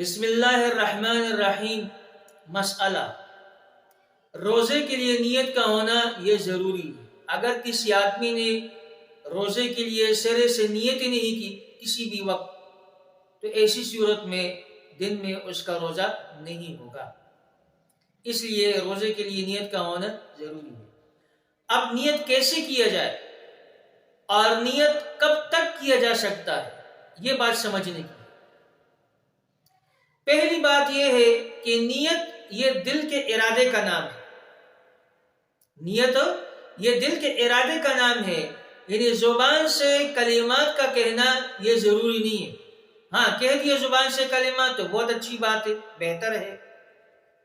بسم اللہ الرحمن الرحیم۔ مسئلہ، روزے کے لیے نیت کا ہونا یہ ضروری ہے۔ اگر کسی آدمی نے روزے کے لیے سرے سے نیت ہی نہیں کی کسی بھی وقت، تو ایسی صورت میں دن میں اس کا روزہ نہیں ہوگا۔ اس لیے روزے کے لیے نیت کا ہونا ضروری ہے۔ اب نیت کیسے کیا جائے اور نیت کب تک کیا جا سکتا ہے، یہ بات سمجھنے کی۔ پہلی بات یہ ہے کہ نیت یہ دل کے ارادے کا نام ہے۔ نیت یہ دل کے ارادے کا نام ہے، یعنی زبان سے کلمات کا کہنا یہ ضروری نہیں ہے۔ ہاں، کہہ دیا زبان سے کلمات تو بہت اچھی بات ہے، بہتر ہے،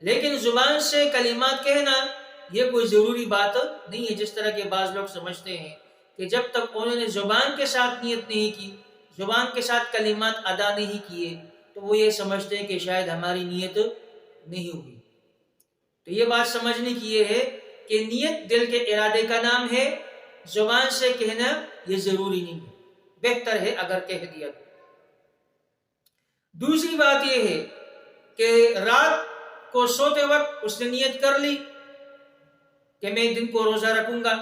لیکن زبان سے کلمات کہنا یہ کوئی ضروری بات نہیں ہے۔ جس طرح کے بعض لوگ سمجھتے ہیں کہ جب تک انہوں نے زبان کے ساتھ نیت نہیں کی، زبان کے ساتھ کلمات ادا نہیں کیے، تو وہ یہ سمجھتے ہیں کہ شاید ہماری نیت نہیں ہوئی۔ تو یہ بات سمجھنے کی یہ ہے کہ نیت دل کے ارادے کا نام ہے، زبان سے کہنا یہ ضروری نہیں ہے، بہتر ہے اگر کہہ دیا تو۔ دوسری بات یہ ہے کہ رات کو سوتے وقت اس نے نیت کر لی کہ میں دن کو روزہ رکھوں گا،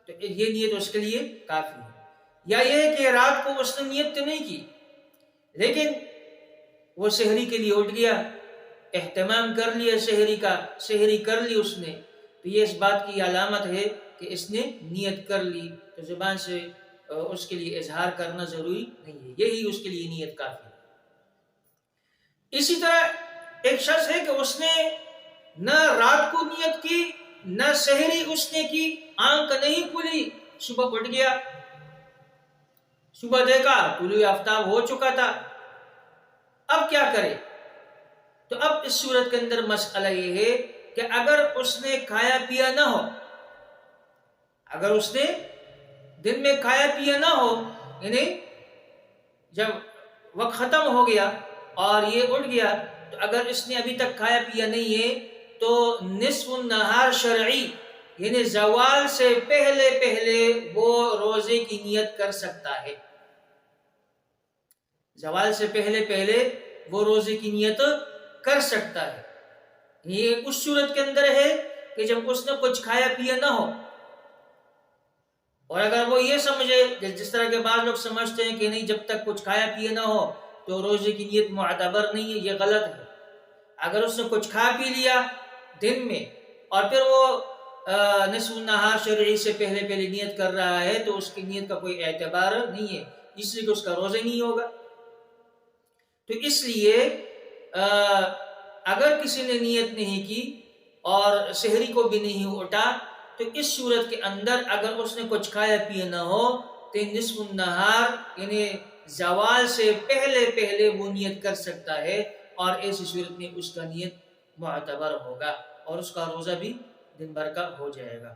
تو یہ نیت اس کے لیے کافی ہے۔ یا یہ کہ رات کو اس نے نیت تو نہیں کی، لیکن وہ سحری کے لیے اٹھ گیا، اہتمام کر لیا سحری کا، سحری کر لی اس نے، تو یہ اس بات کی علامت ہے کہ اس نے نیت کر لی، تو زبان سے اس کے لیے اظہار کرنا ضروری نہیں ہے، یہی اس کے لیے نیت کافی ہے۔ اسی طرح ایک شخص ہے کہ اس نے نہ رات کو نیت کی، نہ سحری اس نے کی، آنکھ نہیں کھلی، صبح اٹھ گیا، صبح دیکھا طلوع آفتاب ہو چکا تھا، اب کیا کرے؟ تو اب اس صورت کے اندر مسئلہ یہ ہے کہ اگر اس نے کھایا پیا نہ ہو، اگر اس نے دن میں کھایا پیا نہ ہو، یعنی جب وقت ختم ہو گیا اور یہ اٹھ گیا، تو اگر اس نے ابھی تک کھایا پیا نہیں ہے تو نصف النہار شرعی، یعنی زوال سے پہلے پہلے وہ روزے کی نیت کر سکتا ہے۔ زوال سے پہلے پہلے وہ روزے کی نیت کر سکتا ہے۔ یہ اس صورت کے اندر ہے کہ جب اس نے کچھ کھایا پیا نہ ہو، اور اگر وہ یہ سمجھے جس طرح کے بعض لوگ سمجھتے ہیں کہ نہیں، جب تک کچھ کھایا پیا نہ ہو تو روزے کی نیت معتبر نہیں ہے، یہ غلط ہے۔ اگر اس نے کچھ کھا پی لیا دن میں اور پھر وہ نصف النہار شرعی سے پہلے پہلے نیت کر رہا ہے، تو اس کی نیت کا کوئی اعتبار نہیں ہے، اس لیے کہ اس کا روزہ نہیں ہوگا۔ تو اس لیے اگر کسی نے نیت نہیں کی اور سحری کو بھی نہیں اٹھا، تو اس صورت کے اندر اگر اس نے کچھ کھایا پیا نہ ہو تو نصف النہار یعنی زوال سے پہلے پہلے وہ نیت کر سکتا ہے، اور ایسی صورت میں اس کا نیت معتبر ہوگا اور اس کا روزہ بھی دن بھر کا ہو جائے گا۔